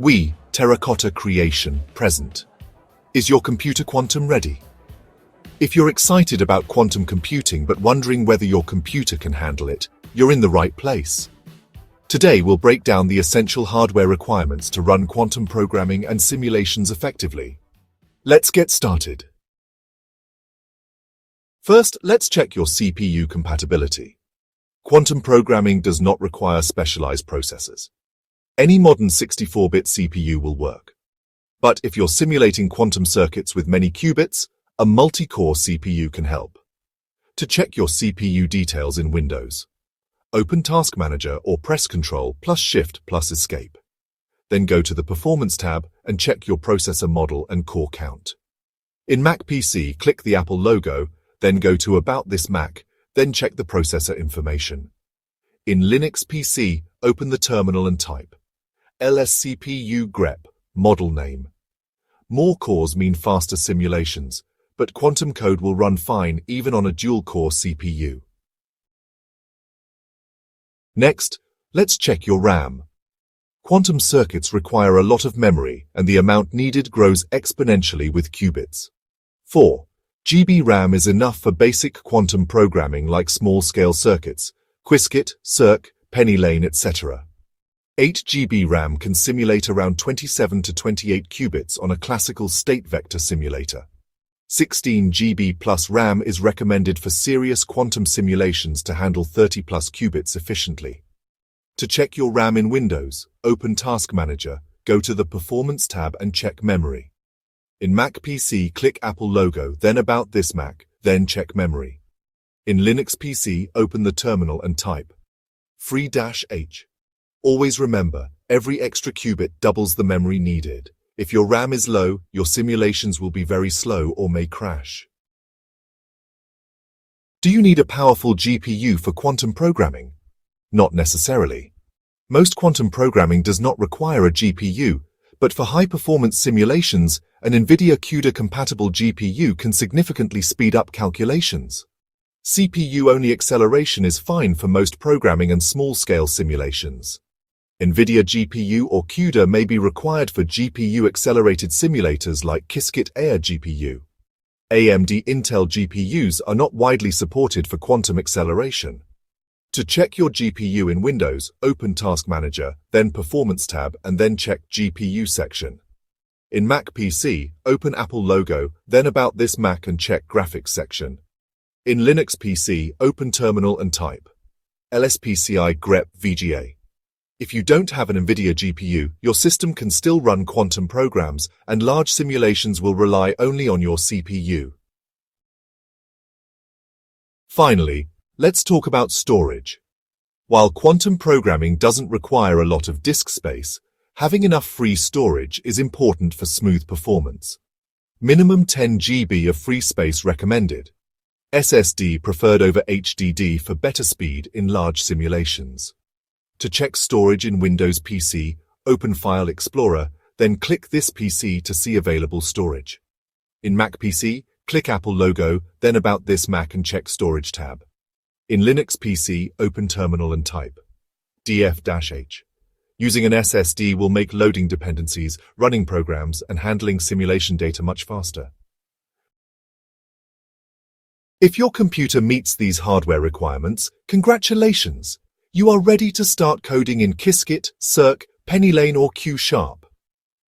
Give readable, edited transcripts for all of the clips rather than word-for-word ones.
We, Terracotta Creation, present. Is your computer quantum ready? If you're excited about quantum computing but wondering whether your computer can handle it, you're in the right place. Today we'll break down the essential hardware requirements to run quantum programming and simulations effectively. Let's get started. First, let's check your CPU compatibility. Quantum programming does not require specialized processors. Any modern 64-bit CPU will work. But if you're simulating quantum circuits with many qubits, a multi-core CPU can help. To check your CPU details in Windows, open Task Manager or press Ctrl plus Shift plus Escape. Then go to the Performance tab and check your processor model and core count. In Mac PC, click the Apple logo, then go to About This Mac, then check the processor information. In Linux PC, open the terminal and type LSCPU grep, model name. More cores mean faster simulations, but quantum code will run fine even on a dual-core CPU. Next, let's check your RAM. Quantum circuits require a lot of memory, and the amount needed grows exponentially with qubits. 4 GB RAM is enough for basic quantum programming like small-scale circuits, Qiskit, Cirq, PennyLane, etc. 8 GB RAM can simulate around 27 to 28 qubits on a classical state vector simulator. 16 GB plus RAM is recommended for serious quantum simulations to handle 30 plus qubits efficiently. To check your RAM in Windows, open Task Manager, go to the Performance tab and check memory. In Mac PC, click Apple logo, then About This Mac, then check memory. In Linux PC, open the terminal and type free-h. Always remember, every extra qubit doubles the memory needed. If your RAM is low, your simulations will be very slow or may crash. Do you need a powerful GPU for quantum programming? Not necessarily. Most quantum programming does not require a GPU, but for high-performance simulations, an NVIDIA CUDA-compatible GPU can significantly speed up calculations. CPU-only acceleration is fine for most programming and small-scale simulations. NVIDIA GPU or CUDA may be required for GPU-accelerated simulators like Qiskit GPU. AMD Intel GPUs are not widely supported for quantum acceleration. To check your GPU in Windows, open Task Manager, then Performance tab, and then check GPU section. In Mac PC, open Apple logo, then About This Mac and check Graphics section. In Linux PC, open Terminal and type LSPCI grep VGA. If you don't have an NVIDIA GPU, your system can still run quantum programs, and large simulations will rely only on your CPU. Finally, let's talk about storage. While quantum programming doesn't require a lot of disk space, having enough free storage is important for smooth performance. Minimum 10 GB of free space recommended. SSD preferred over HDD for better speed in large simulations. To check storage in Windows PC, open File Explorer, then click this PC to see available storage. In Mac PC, click Apple logo, then About This Mac and check Storage tab. In Linux PC, open Terminal and type df-h. Using an SSD will make loading dependencies, running programs, and handling simulation data much faster. If your computer meets these hardware requirements, congratulations! You are ready to start coding in Qiskit, Cirq, PennyLane or Q#.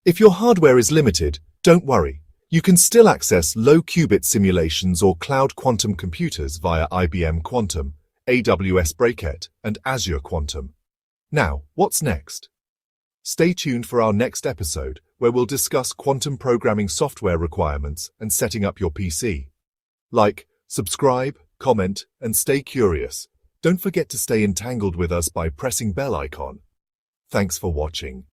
If your hardware is limited, don't worry. You can still access low-qubit simulations or cloud quantum computers via IBM Quantum, AWS Braket, and Azure Quantum. Now, what's next? Stay tuned for our next episode, where we'll discuss quantum programming software requirements and setting up your PC. Like, subscribe, comment, and stay curious. Don't forget to stay entangled with us by pressing bell icon. Thanks for watching.